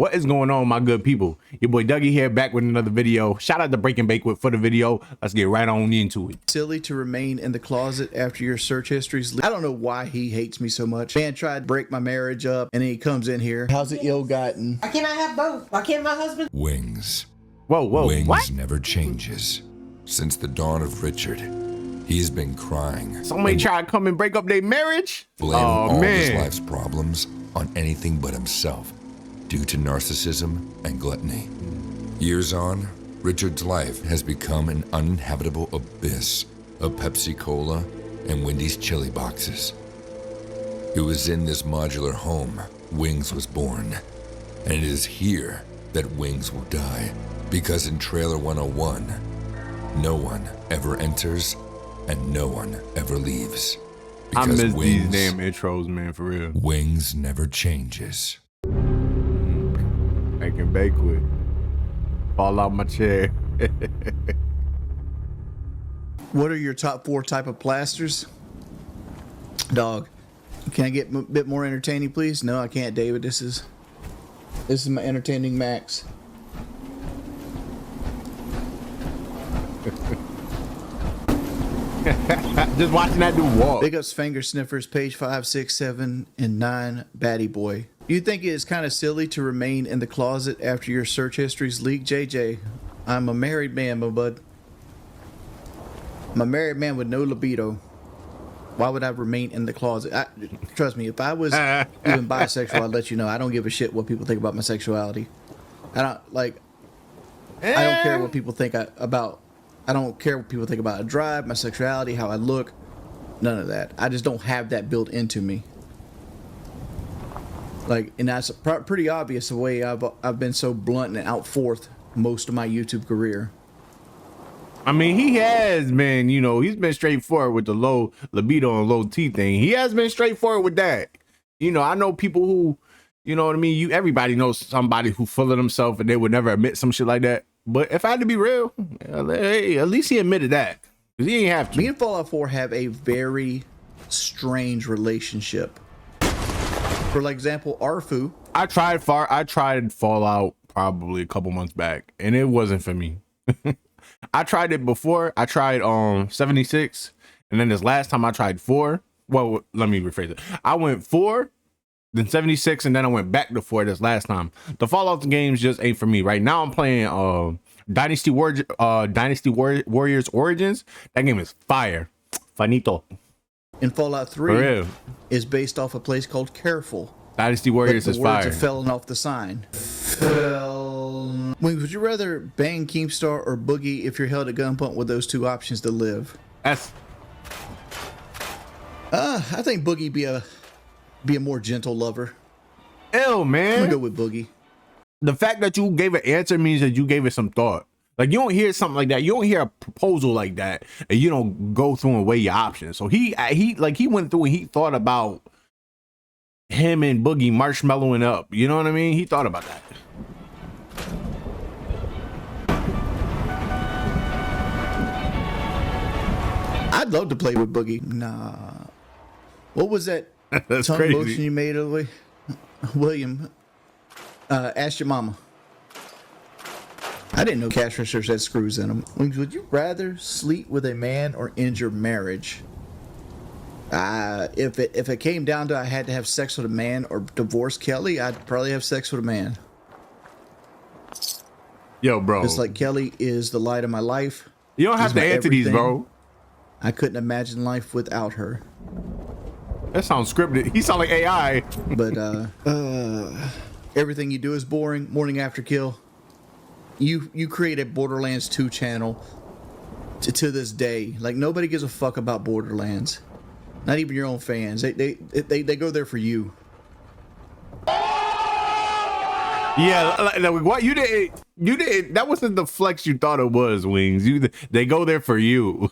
What is going on, my good people? Your boy Dougie here, back with another video. Shout out to Breaking Bakewit for the video. Let's get right on into it. Silly to remain in the closet after your search history's I don't know why he hates me so much. Man tried to break my marriage up, and then he comes in here. How's it ill-gotten? Why can't I have both? Why can't my husband? Wings. Whoa, Wings what? never changes. Since the dawn of Richard, he's been crying. Somebody try to come and break up their marriage? Blaming all his life's problems on anything but himself, due to narcissism and gluttony. Years on, Richard's life has become an uninhabitable abyss of Pepsi Cola and Wendy's chili boxes. It was in this modular home Wings was born, and it is here that Wings will die, because in Trailer 101, no one ever enters and no one ever leaves. I Because miss these Wings, damn intros, man, for real. Wings never changes. Breaking Bakewit. Fall out my chair. What are your top 4 type of plasters? Dog, can I get a bit more entertaining, please? No, I can't, David. This is my entertaining max. Just watching that dude walk. Big ups finger sniffers, page 5, 6, 7, and 9, Batty Boy. You think it is kind of silly to remain in the closet after your search history's leaked? JJ, I'm a married man, my bud. I'm a married man with no libido. Why would I remain in the closet? Trust me, if I was even bisexual, I'd let you know. I don't give a shit what people think about my sexuality. I don't care what people think about. I don't care what people think about a drive, my sexuality, how I look. None of that. I just don't have that built into me. And that's pretty obvious the way I've been so blunt and out forth most of my YouTube career. I mean, he has been, he's been straightforward with the low libido and low T thing. He has been straightforward with that. I know people who, you know what I mean? Everybody knows somebody who full of themselves and they would never admit some shit like that. But if I had to be real, hey, at least he admitted that. Because he ain't have to. Me and Fallout 4 have a very strange relationship. For example, Arfu. I tried Fallout probably a couple months back, and it wasn't for me. I tried it before. I tried 76, and then this last time I tried 4. Well, let me rephrase it. I went 4, then 76, and then I went back to 4 this last time. The Fallout games just ain't for me. Right now I'm playing Dynasty Warriors Origins. That game is fire. Finito. In Fallout 3 is based off a place called Careful. Dynasty Warriors is fire. The words are falling off the sign. Would you rather bang Keemstar or Boogie if you're held at gunpoint with those 2 options to live? I think Boogie be a more gentle lover. Ew, man. I'm gonna go with Boogie. The fact that you gave an answer means that you gave it some thought. Like, you don't hear something like that. You don't hear a proposal like that, and you don't go through and weigh your options. So he went through and he thought about him and Boogie marshmallowing up. You know what I mean? He thought about that. I'd love to play with Boogie. Nah. What was that That's tongue crazy. motion you made of William? Ask your mama. I didn't know cash registers had screws in them. Would you rather sleep with a man or end your marriage? If it came down to I had to have sex with a man or divorce Kelly, I'd probably have sex with a man. Yo, bro. It's like Kelly is the light of my life. You don't have to answer these, bro. I couldn't imagine life without her. That sounds scripted. He sound like AI. But everything you do is boring. Morning after kill. You create a Borderlands 2 channel to this day. Like, nobody gives a fuck about Borderlands. Not even your own fans. They go there for you. Yeah, like, what you did. That wasn't the flex you thought it was, Wings. They go there for you.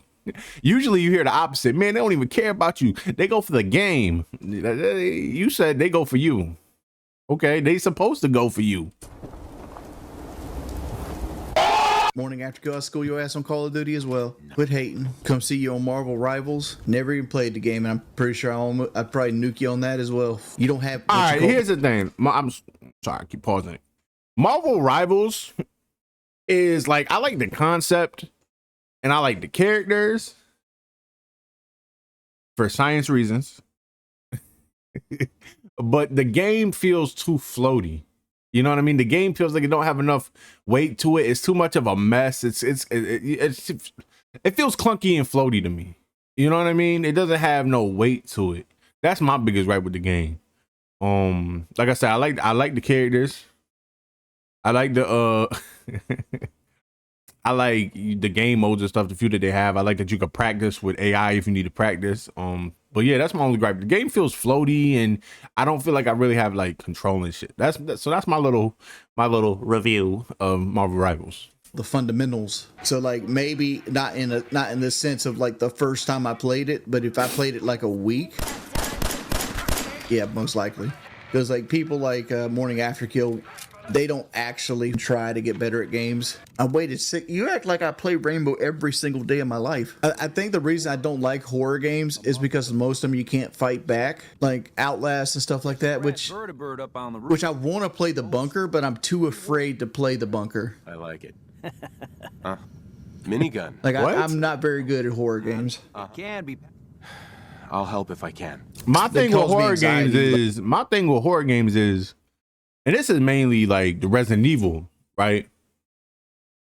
Usually you hear the opposite. Man, they don't even care about you. They go for the game. You said they go for you. Okay, they supposed to go for you. Morning after kill, I school your ass on Call of Duty as well. Quit hating. Come see you on Marvel Rivals. Never even played the game, and I'm pretty sure I'd probably nuke you on that as well. You don't have. All right, here's the thing. I'm sorry, I keep pausing it. Marvel Rivals is like, I like the concept and I like the characters for science reasons, but the game feels too floaty. You know what I mean? The game feels like it don't have enough weight to it. It's too much of a mess. It feels clunky and floaty to me. You know what I mean? It doesn't have no weight to it. That's my biggest gripe with the game. Like I said, I like the characters. I like the I like the game modes and stuff, the few that they have. I like that you can practice with AI if you need to practice. But yeah, that's my only gripe. The game feels floaty, and I don't feel like I really have like control and shit. That's my little review of Marvel Rivals. The fundamentals. So like maybe not in the sense of like the first time I played it, but if I played it like a week, yeah, most likely. Because like people like Morning After Kill, they don't actually try to get better at games. I waited you act like I play Rainbow every single day of my life. I think the reason I don't like horror games is because most of them you can't fight back, like Outlast and stuff like that, which I want to play the bunker, but I'm too afraid to play the bunker. I like it. Minigun. Like I'm not very good at horror games. Can be. I'll help if I can. My thing with horror games is, and this is mainly like the Resident Evil, right?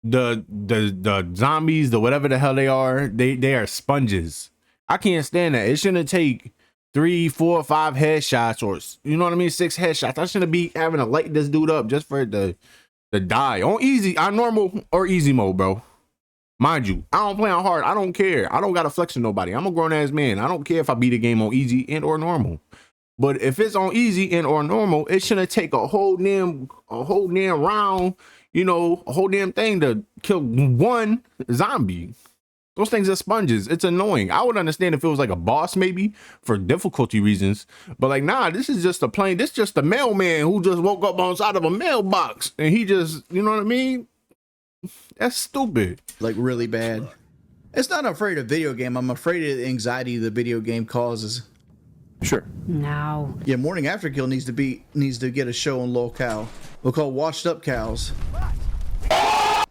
The zombies, the whatever the hell they are sponges. I can't stand that. It shouldn't take 3, 4, 5 headshots, or you know what I mean, 6 headshots. I shouldn't be having to light this dude up just for it to die on easy, on normal or easy mode, bro. Mind you, I don't play on hard. I don't care. I don't got to flex with nobody. I'm a grown ass man. I don't care if I beat a game on easy and or normal. But if it's on easy and or normal, it shouldn't take a whole damn round, you know, a whole damn thing to kill one zombie. Those things are sponges. It's annoying. I would understand if it was like a boss, maybe for difficulty reasons, but like, nah, this is just a mailman who just woke up on the side of a mailbox and he just, you know what I mean? That's stupid. Like really bad. It's not afraid of video game. I'm afraid of the anxiety the video game causes. Sure. No. Yeah, Morning After Kill needs to get a show on locale. We'll call Washed Up Cows.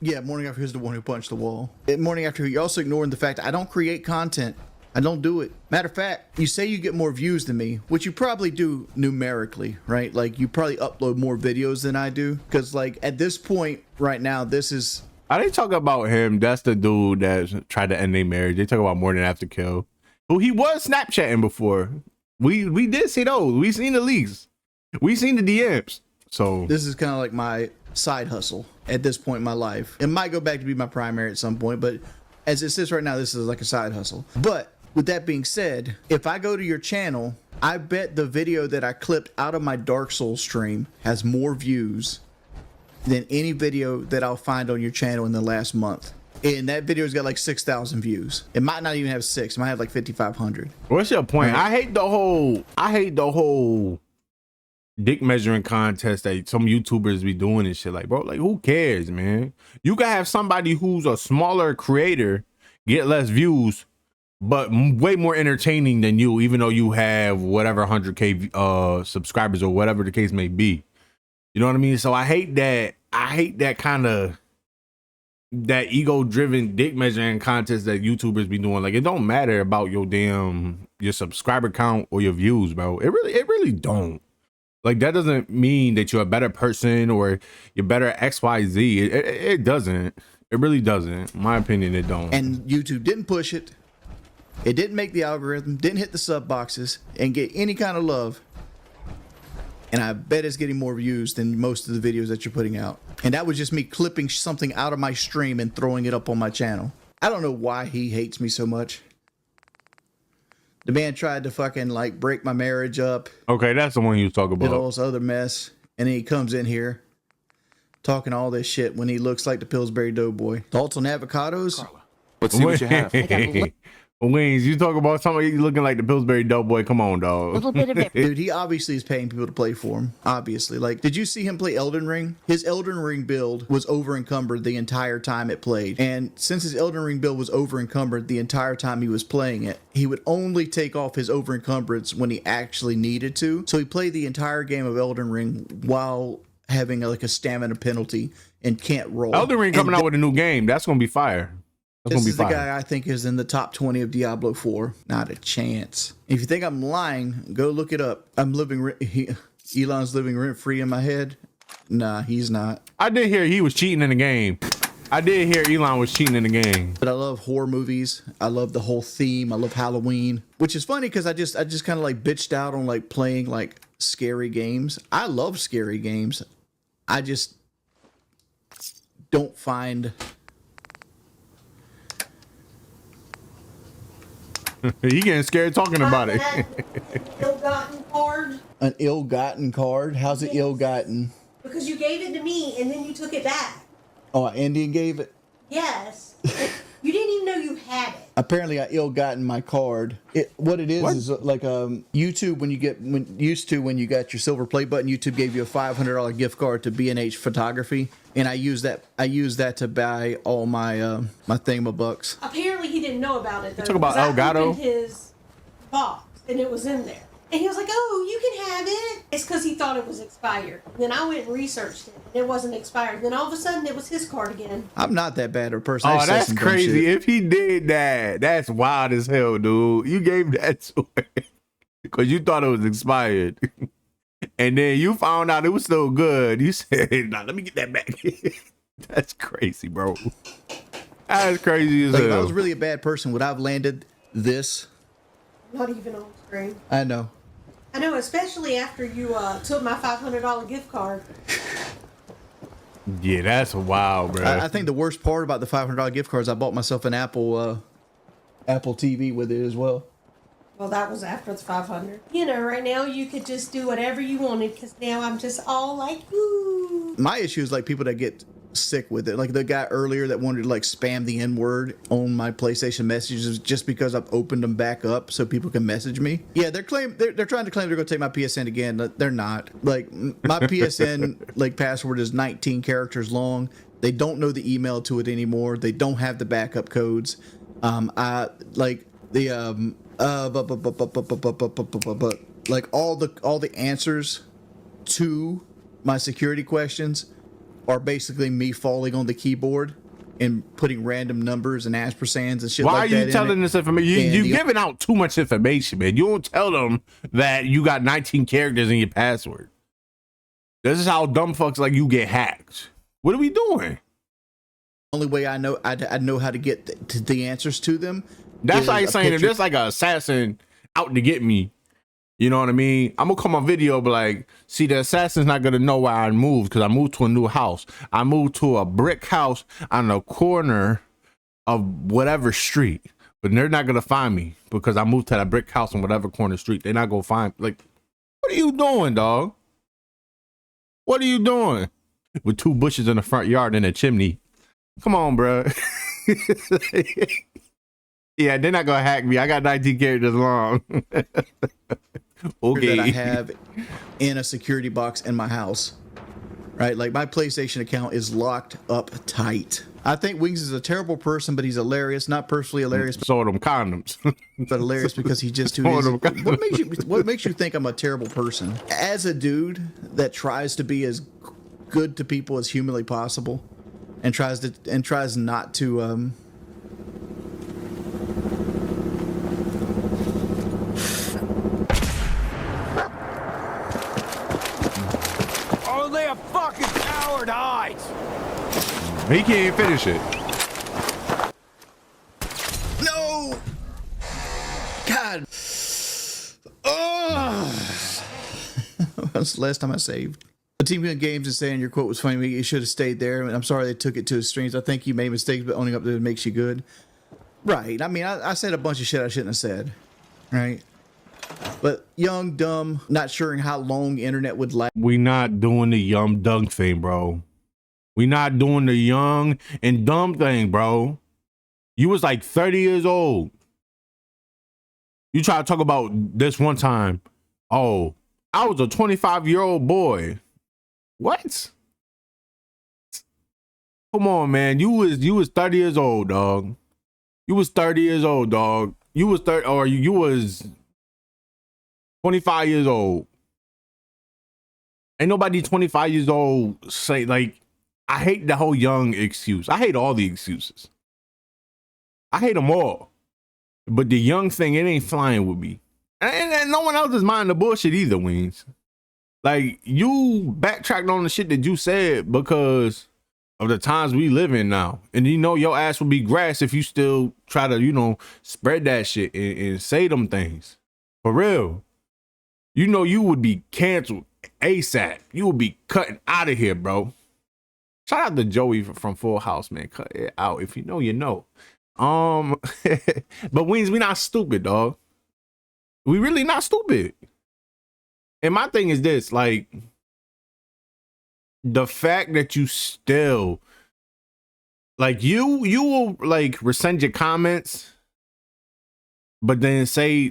Yeah, Morning After is the one who punched the wall. At Morning After, you're also ignoring the fact that I don't create content. I don't do it. Matter of fact, you say you get more views than me, which you probably do numerically, right? Like you probably upload more videos than I do. Because like at this point right now, this is... I didn't talk about him. That's the dude that tried to end their marriage. They talk about Morning After Kill. Who he was Snapchatting before. We did see those. We seen the leaks. We seen the DMs. So this is kind of like my side hustle at this point in my life. It might go back to be my primary at some point, but as it sits right now, this is like a side hustle. But with that being said, if I go to your channel, I bet the video that I clipped out of my Dark Souls stream has more views than any video that I'll find on your channel in the last month. And that video's got like 6,000 views. It might not even have 6. It might have like 5,500. What's your point? I hate the whole dick measuring contest that some YouTubers be doing and shit. Like, bro, like who cares, man? You can have somebody who's a smaller creator get less views, but way more entertaining than you, even though you have whatever 100K subscribers or whatever the case may be. You know what I mean? So I hate that kind of that ego driven dick measuring contest that YouTubers be doing. Like, it don't matter about your subscriber count or your views, bro. It really don't. Like, that doesn't mean that you're a better person or you're better at XYZ. It doesn't. It really doesn't. In my opinion, it don't. And YouTube didn't push it. It didn't make the algorithm, didn't hit the sub boxes and get any kind of love. And I bet it's getting more views than most of the videos that you're putting out. And that was just me clipping something out of my stream and throwing it up on my channel. I don't know why he hates me so much. The man tried to fucking like break my marriage up. Okay, that's the one you talk about. Did all this other mess. And then he comes in here talking all this shit when he looks like the Pillsbury Doughboy. Thoughts on avocados? Carla, let's see what you have. Wings, you talk about somebody looking like the Pillsbury Doughboy. Come on, dog. A little bit of it. Dude, he obviously is paying people to play for him. Obviously. Like, did you see him play Elden Ring? His Elden Ring build was over encumbered the entire time it played. And since his Elden Ring build was over encumbered the entire time he was playing it, he would only take off his over encumbrance when he actually needed to. So he played the entire game of Elden Ring while having like a stamina penalty and can't roll. Elden Ring coming And out with a new game. That's gonna be fire. That's this gonna be is the fire. guy I think is in the top 20 of Diablo 4. Not a chance. If you think I'm lying, go look it up. Elon's living rent free in my head. Nah, he's not. I did hear he was cheating in the game. I did hear Elon was cheating in the game. But I love horror movies. I love the whole theme. I love Halloween, which is funny because I just kind of like bitched out on like playing like scary games. I love scary games. I just don't find. He getting scared talking about it. Ill-gotten card An ill-gotten card? How's it Yes. ill-gotten? because you gave it to me and then you took it back. Oh, an Indian gave it? Yes. You didn't even know you had it. Apparently I ill-gotten my card. What it is like YouTube when you got your silver play button, YouTube gave you a $500 gift card to B&H Photography, and I use that to buy all my my thingamabucks. Apparently he didn't know about it though. talk about 'cause I Elgato? opened his box and it was in there. And he was like, "Oh, you can have it." It's because he thought it was expired. Then I went and researched it. And it wasn't expired. Then all of a sudden, it was his card again. I'm not that bad of a person. I Oh, say that's some dumb crazy. shit. If he did that, that's wild as hell, dude. You gave that to him because you thought it was expired. And then you found out it was still good. You said, "Nah, let me get that back." That's crazy, bro. That's crazy as Like, if I hell. was really a bad person, would I have landed this? Not even on screen. I know. I know, especially after you took my $500 gift card. Yeah, that's wild, bro. I think the worst part about the $500 gift cards, I bought myself an Apple TV with it as well. Well, that was after the 500. You know, right now you could just do whatever you wanted because now I'm just all like, ooh. My issue is like people that get sick with it. Like the guy earlier that wanted to like spam the N-word on my PlayStation messages just because I've opened them back up so people can message me. Yeah, they're trying to claim they're going to take my PSN again. They're not. Like my PSN like password is 19 characters long. They don't know the email to it anymore. They don't have the backup codes. I like the like all the answers to my security questions are basically me falling on the keyboard and putting random numbers and ampersands and shit Why like that. are you telling this information? And You're the- giving out too much information, man. You don't tell them that you got 19 characters in your password. This is how dumb fucks like you get hacked. What are we doing? Only way I know how to get the answers to them. That's is like a saying if picture- there's like an assassin out to get me, you know what I mean? I'm gonna come on video, but like, see, the assassin's not gonna know where I moved because I moved to a new house. I moved to a brick house on the corner of whatever street, but they're not gonna find me because I moved to that brick house on whatever corner street. They're not gonna find. Like, what are you doing, dog? What are you doing with 2 bushes in the front yard and a chimney? Come on, bro. Yeah, they're not gonna hack me. I got 19 characters long. Okay. that I have in a security box in my house. Right? Like my PlayStation account is locked up tight. I think Wings is a terrible person, but he's hilarious. Not personally hilarious, So are them condoms. but hilarious because he's just too Hold easy. on. What makes you think I'm a terrible person? As a dude that tries to be as good to people as humanly possible and tries not to Only a fucking coward hides! He can't even finish it. No! God. Oh! That's the last time I saved. The Team Gun Games is saying your quote was funny. You should have stayed there. And I'm sorry they took it to his streams. I think you made mistakes, but owning up to it makes you good. Right. I mean, I said a bunch of shit I shouldn't have said. Right. But young, dumb, not sure how long internet would last. We not doing the young dumb thing, bro. We not doing the young and dumb thing, bro. You was like 30 years old. You try to talk about this one time. Oh, I was a 25-year-old boy. What? Come on, man. You was 30 years old, dog. You was 30 years old, dog. You was 30 or you was 25 years old. Ain't nobody 25 years old say like, I hate the whole young excuse. I hate all the excuses. I hate them all. But the young thing, it ain't flying with me. And no one else is minding the bullshit either, Wings. Like, you backtracked on the shit that you said because of the times we live in now. And you know your ass will be grass if you still try to, you know, spread that shit and say them things. For real. You know you would be canceled ASAP. You would be cutting out of here, bro. Shout out to Joey from Full House, man. Cut it out. If you know, you know. But Wings, we not stupid, dog. We really not stupid. And my thing is this, like, the fact that you still, like, you will like rescind your comments, but then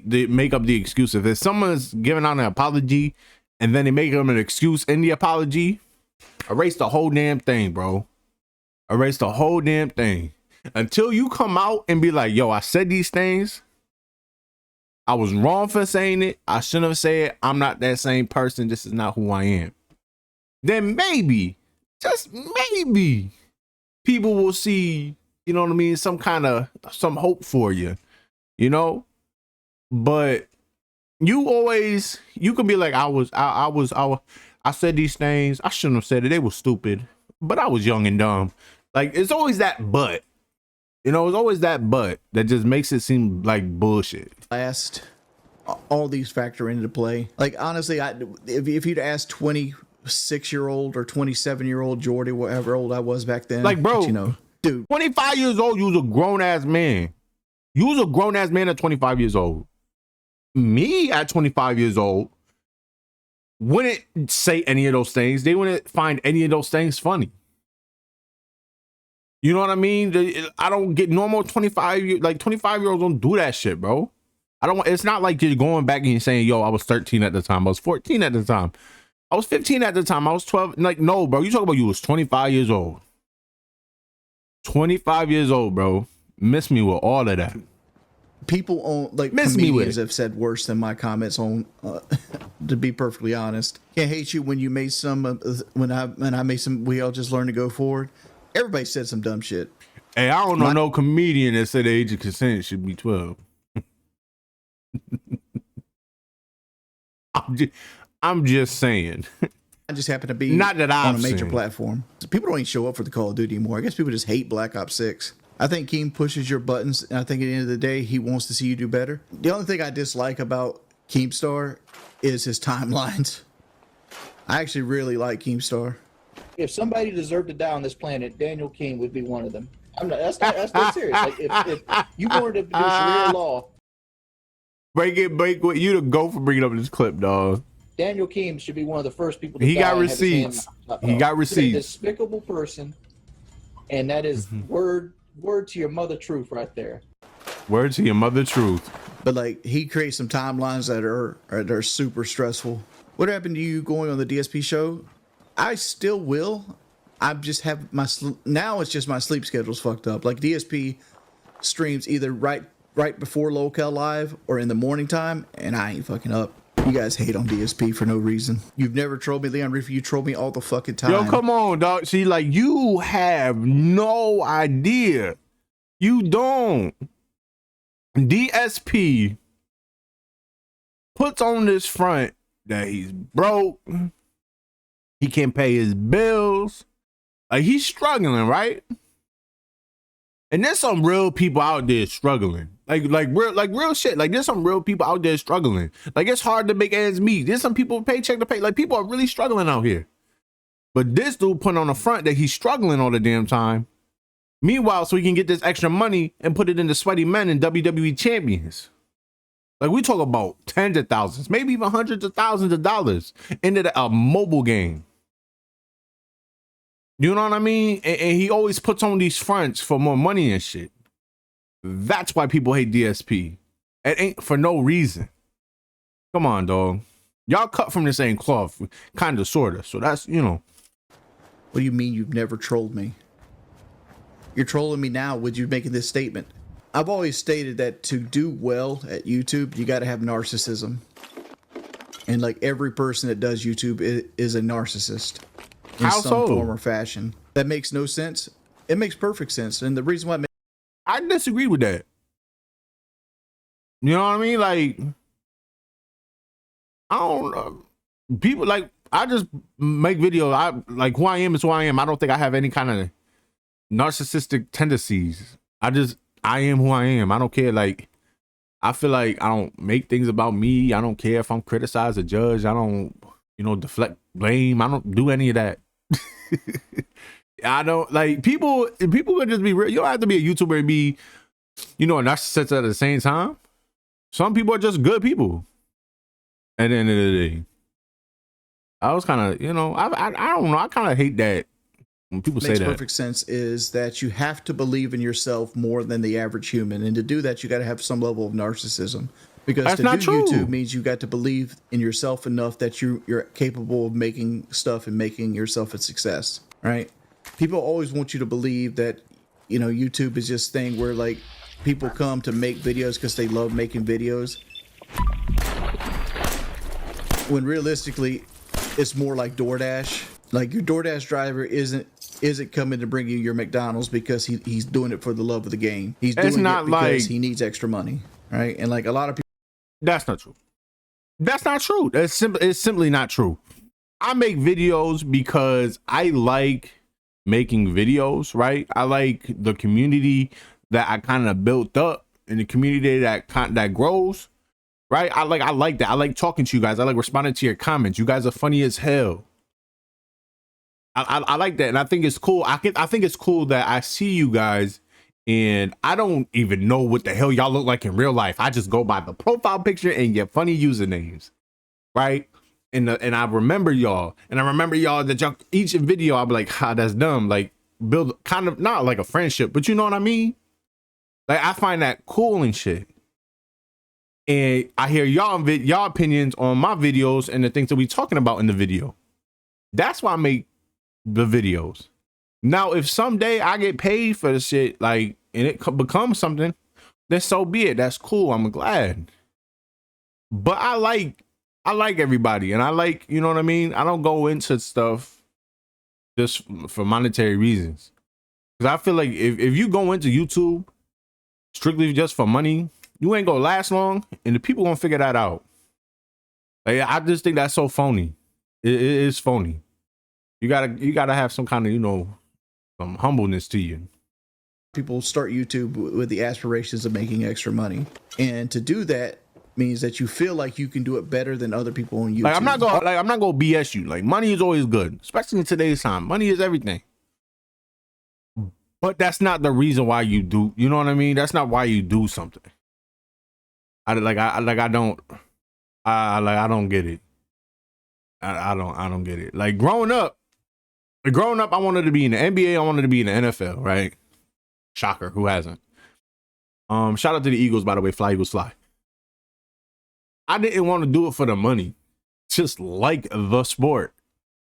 make up the excuse. If someone's giving out an apology and then they make them an excuse in the apology, erase the whole damn thing, bro. Erase the whole damn thing. Until you come out and be like, yo, I said these things. I was wrong for saying it. I shouldn't have said it. I'm not that same person. This is not who I am. Then maybe, just maybe, people will see, you know what I mean, some hope for you, you know? But you can be like, I said these things. I shouldn't have said it. They were stupid, but I was young and dumb. Like, it's always that but. You know, it's always that but that just makes it seem like bullshit. Last, all these factor into play. Like, honestly, if you'd asked 26-year-old or 27-year-old Jordy, whatever old I was back then, like, bro, but, you know, dude, 25 years old, you was a grown ass man. You was a grown ass man at 25 years old. Me at 25 years old wouldn't say any of those things. They wouldn't find any of those things funny. You know what I mean? I don't get normal 25-year-olds don't do that shit, bro. It's not like you're going back and you're saying, yo, I was 13 at the time. I was 14 at the time. I was 15 at the time. I was 12. Like, no, bro. You talk about you was 25 years old. 25 years old, bro. Miss me with all of that. People on, like, comedians have said worse than my comments on, to be perfectly honest. Can't hate you when you made some, when I made some, we all just learn to go forward. Everybody said some dumb shit. Hey, I don't know no comedian that said the age of consent should be 12. I'm just saying. I just happen to be not that on a major platform. People don't even show up for the Call of Duty anymore. I guess people just hate Black Ops 6. I think Keem pushes your buttons, and I think at the end of the day, he wants to see you do better. The only thing I dislike about Keemstar is his timelines. I actually really like Keemstar. If somebody deserved to die on this planet, Daniel King would be one of them. That's not serious. Like, if you wanted to do Sharia law, break what you to go for bringing up this clip, dog. Daniel King should be one of the first people to die. He got receipts. He's a despicable person, and that is word to your mother truth right there. Word to your mother truth. But like, he creates some timelines that are super stressful. What happened to you going on the DSP show? I still will. I just have now it's just my sleep schedule's fucked up. Like, DSP streams either right before Locale Live or in the morning time, and I ain't fucking up. You guys hate on DSP for no reason. You've never trolled me, Leon Reefer. You troll me all the fucking time. Yo, come on, dog. See, like, you have no idea. You don't. DSP puts on this front that he's broke. He can't pay his bills. Like, he's struggling, right? And there's some real people out there struggling. Like real shit. Like, there's some real people out there struggling. Like, it's hard to make ends meet. There's some people paycheck to pay. Like, people are really struggling out here. But this dude put on the front that he's struggling all the damn time. Meanwhile, so he can get this extra money and put it into sweaty men and WWE champions. Like, we talk about tens of thousands, maybe even hundreds of thousands of dollars into a mobile game. You know what I mean? And he always puts on these fronts for more money and shit. That's why people hate DSP. It ain't for no reason. Come on, dog. Y'all cut from the same cloth, kind of, sort of. So that's, you know. What do you mean you've never trolled me? You're trolling me now with you making this statement. I've always stated that to do well at YouTube, you got to have narcissism. And like every person that does YouTube is a narcissist in How some so? form or fashion. That makes no sense. It makes perfect sense. And the reason why it I disagree with that. You know what I mean? Like, I don't know. People like, I just make videos. I like who I am is who I am. I don't think I have any kind of narcissistic tendencies. I am who I am. I don't care. Like, I feel like I don't make things about me. I don't care if I'm criticized or judged. I don't, deflect blame. I don't do any of that. I don't like people could just be real. You don't have to be a YouTuber and be, a narcissist at the same time. Some people are just good people. At the end of the day, I was kind of, I don't know. I kind of hate that when people say makes that. perfect sense is that you have to believe in yourself more than the average human. And to do that, you got to have some level of narcissism. Because That's to not do true. YouTube means you got to believe in yourself enough that you're capable of making stuff and making yourself a success, right? People always want you to believe that, YouTube is just thing where like people come to make videos because they love making videos. When realistically, it's more like DoorDash. Like your DoorDash driver isn't coming to bring you your McDonald's because he's doing it for the love of the game. He's doing it because he needs extra money, right? And like a lot of people. That's not true. That's not true. It's simply not true. I make videos because I like making videos, right? I like the community that I kind of built up and the community that grows, right? I like that. I like talking to you guys. I like responding to your comments. You guys are funny as hell. I like that, and I think it's cool. I think it's cool that I see you guys, and I don't even know what the hell y'all look like in real life. I just go by the profile picture and your funny usernames, right? And I remember y'all, that y'all each video I'll be like, that's dumb. Like build kind of not like a friendship, but you know what I mean? Like I find that cool and shit. And I hear y'all opinions on my videos and the things that we talking about in the video. That's why I make the videos. Now, if someday I get paid for the shit, like, and it becomes something, then so be it. That's cool. I'm glad. But I like everybody, and I like, you know what I mean? I don't go into stuff just for monetary reasons. Because I feel like if you go into YouTube strictly just for money, you ain't gonna last long, and the people gonna figure that out. Like, I just think that's so phony. It is phony. You gotta have some kind of, some humbleness to you. People start YouTube with the aspirations of making extra money, and to do that means that you feel like you can do it better than other people on YouTube. Like I'm not gonna BS you. Like money is always good, especially in today's time. Money is everything. But that's not the reason why you do. You know what I mean? That's not why you do something. I don't get it. I don't get it. Like growing up, I wanted to be in the NBA. I wanted to be in the NFL, right? Shocker, who hasn't? Shout out to the Eagles, by the way. Fly Eagles fly. I didn't want to do it for the money. Just like the sport.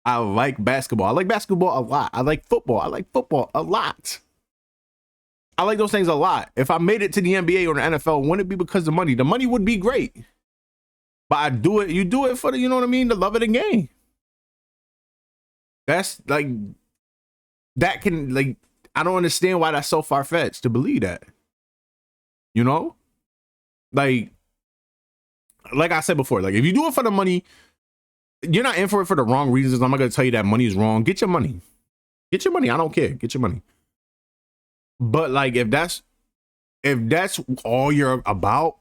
I like basketball. I like basketball a lot. I like football. I like football a lot. I like those things a lot. If I made it to the NBA or the NFL, wouldn't it be because of the money? The money would be great. But you do it for the, you know what I mean? The love of the game. That's like, that can, like, I don't understand why that's so far-fetched to believe that. You know? Like I said before, like if you do it for the money, you're not in for it for the wrong reasons. I'm not going to tell you that money is wrong. Get your money. Get your money. I don't care. Get your money. But like, if that's all you're about,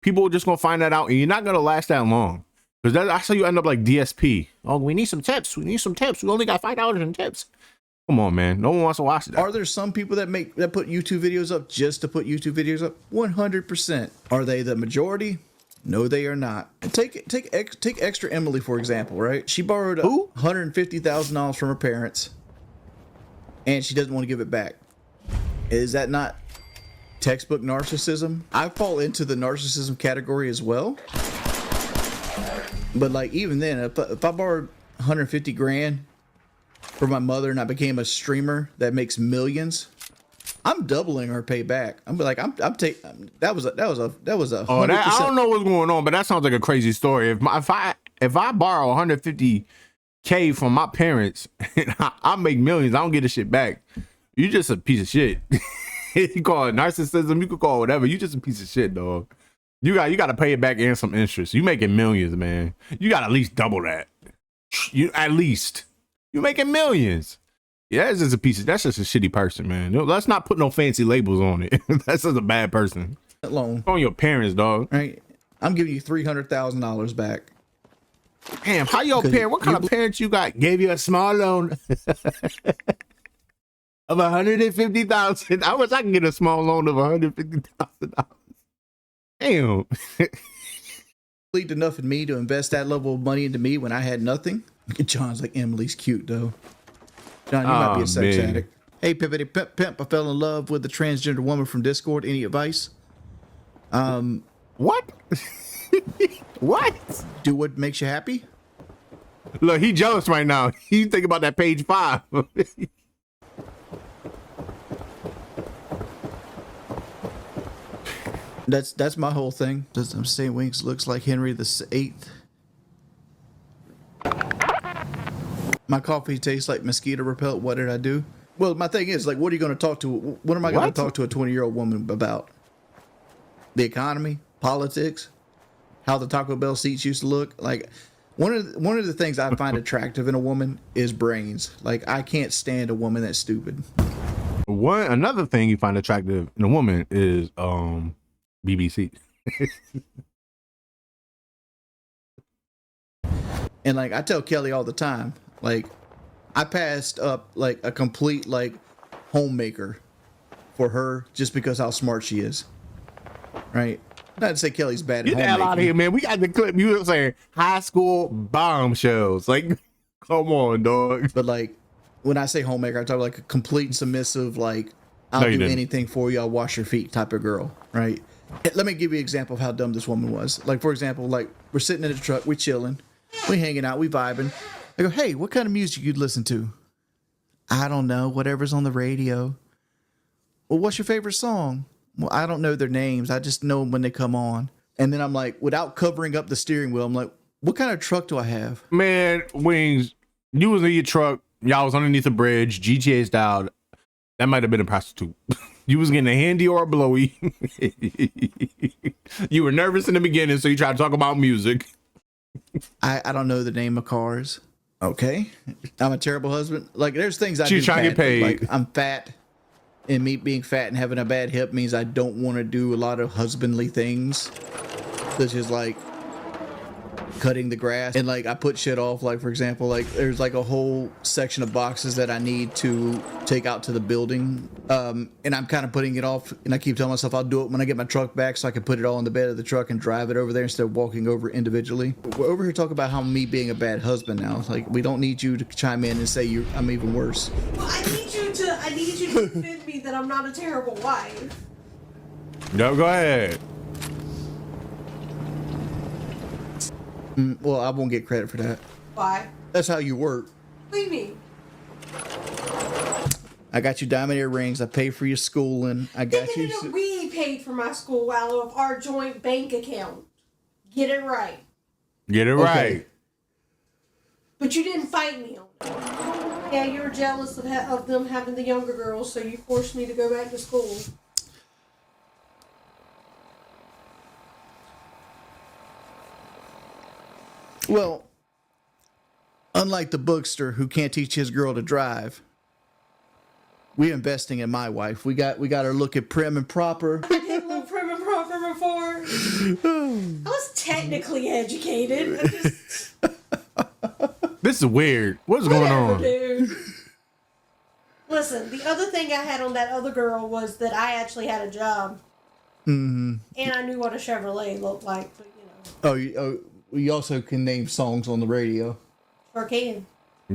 people are just going to find that out and you're not going to last that long. Because that's how you end up like DSP. Oh, we need some tips. We only got $5 in tips. Come on, man. No one wants to watch that. Are there some people that put YouTube videos up just to put YouTube videos up? 100%. Are they the majority? No, they are not. Take extra Emily, for example, right? She borrowed $150,000 from her parents, and she doesn't want to give it back. Is that not textbook narcissism? I fall into the narcissism category as well. But like even then, if I borrowed 150 grand from my mother and I became a streamer that makes millions, I'm doubling her payback. I'm like, I'm taking. That was a Oh, 100%. that, I don't know what's going on, but that sounds like a crazy story. If I borrow 150K from my parents, and I make millions, I don't get the shit back. You just a piece of shit. You call it narcissism, you could call it whatever. You just a piece of shit, dog. You got to pay it back and some interest. You making millions, man. You got to at least double that. You making millions. Yeah, that's just a piece of. That's just a shitty person, man. Let's not put no fancy labels on it. That's just a bad person. Loan on your parents, dog. Right. I'm giving you $300,000 back. Damn, how your parent? What kind of parents you got? Gave you a small loan of 150,000. I wish I could get a small loan of $150,000. Damn. Believed enough in me to invest that level of money into me when I had nothing. John's like, Emily's cute though. John, you might be a sex addict. Hey, Pippity Pimp, I fell in love with the transgender woman from Discord. Any advice? What? What? Do what makes you happy? Look, he jealous right now. He think about that page 5. That's my whole thing. I'm saying Winks looks like Henry VIII. My coffee tastes like mosquito repellent. What did I do? Well, my thing is, like, what are you going to talk to? What am I going to talk to a 20-year-old woman about? The economy, politics, how the Taco Bell seats used to look. Like, one of the things I find attractive in a woman is brains. Like, I can't stand a woman that's stupid. Another thing you find attractive in a woman is BBC. And like I tell Kelly all the time, like I passed up like a complete like homemaker for her just because how smart she is. Right? Not to say Kelly's bad at Get the hell out of here, man. We got the clip. You were saying high school bombshells. Like, come on, dog. But like when I say homemaker, I talk like a complete submissive, like I'll do anything for you, I'll wash your feet type of girl, right? Let me give you an example of how dumb this woman was. Like, for example, like we're sitting in the truck, we're chilling, we hanging out, we vibing. I go, hey, what kind of music you'd listen to? I don't know, whatever's on the radio. Well, what's your favorite song? Well, I don't know their names. I just know them when they come on. And then I'm like, without covering up the steering wheel, I'm like, what kind of truck do I have? Man, Wings, you was in your truck. Y'all was underneath a bridge, GTA style. That might have been a prostitute. You was getting a handy or a blowy. You were nervous in the beginning, so you tried to talk about music. I don't know the name of cars. Okay. I'm a terrible husband. Like, there's things I do. She's trying to get paid. Like, I'm fat, and me being fat and having a bad hip means I don't want to do a lot of husbandly things, such as like cutting the grass. And like I put shit off. Like, for example, like there's like a whole section of boxes that I need to take out to the building, and I'm kind of putting it off, and I keep telling myself I'll do it when I get my truck back so I can put it all in the bed of the truck and drive it over there instead of walking over individually. We're over here talking about how me being a bad husband now. Like, we don't need you to chime in and say I'm even worse. Well, I need you to convince me that I'm not a terrible wife. No, go ahead. Well, I won't get credit for that. Why? That's how you work. What do you mean? I got you diamond earrings. I pay for your schooling. I got you. No, we paid for my school out of our joint bank account. Get it right. Get it right. But you didn't fight me on it. Yeah, you were jealous of them having the younger girls, so you forced me to go back to school. Well, unlike the bookster who can't teach his girl to drive, we're investing in my wife. We got her looking prim and proper. I didn't look prim and proper before. I was technically educated. This is weird. What's going on? Dude. Listen, the other thing I had on that other girl was that I actually had a job. Mm-hmm. And I knew what a Chevrolet looked like, but you know. You also can name songs on the radio. Sure can.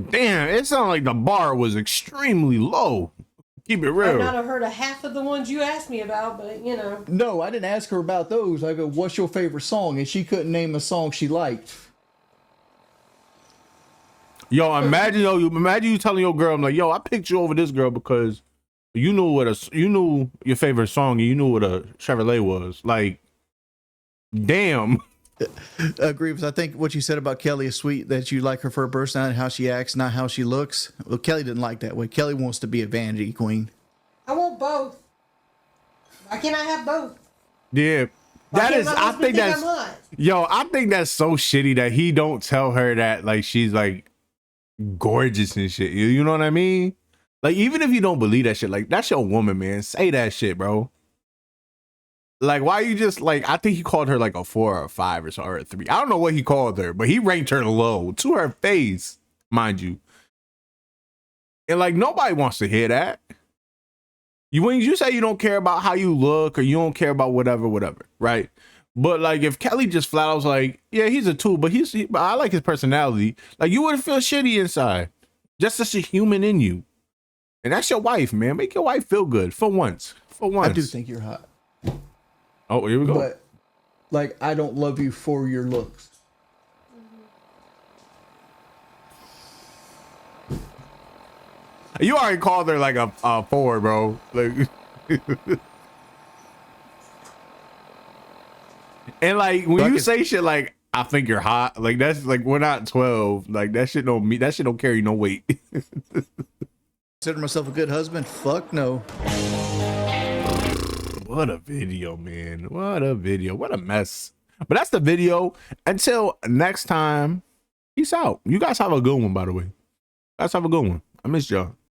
Damn, it sounded like the bar was extremely low. Keep it I real. might not have heard a half of the ones you asked me about, but you know. No, I didn't ask her about those. I go, what's your favorite song? And she couldn't name a song she liked. Yo, imagine you telling your girl, I'm like, yo, I picked you over this girl because You knew you knew your favorite song, and you knew what a Chevrolet was. Like, damn. Agrees. I think what you said about Kelly is sweet, that you like her for her personality, how she acts, not how she looks. Well, Kelly didn't like that way. Kelly wants to be a vanity queen. I want both. Why can't I have both? Yeah. Why That can't is, my I husband think I'm that's, hot? yo, I think that's so shitty that he don't tell her that, like, she's like gorgeous and shit. You know what I mean? Like, even if you don't believe that shit, like, that's your woman, man. Say that shit, bro. Like, why you just like, I think he called her like a 4 or a 5 or so, or a 3. I don't know what he called her, but he ranked her low to her face, mind you. And like, nobody wants to hear that. When you say you don't care about how you look or you don't care about whatever, right? But like, if Kelly just flat out was like, yeah, he's a 2, but but I like his personality, like, you wouldn't feel shitty inside. Just such a human in you. And that's your wife, man. Make your wife feel good for once. For once. I do think you're hot. Oh, here we go. But, like, I don't love you for your looks. You already called her like a 4, bro. Like, and like, when you say shit like, I think you're hot, like, that's like, we're not 12. Like, that shit don't carry no weight. Consider myself a good husband? Fuck no. What a video, man. What a video. What a mess. But that's the video. Until next time, peace out. You guys have a good one, by the way. Guys have a good one. I missed y'all.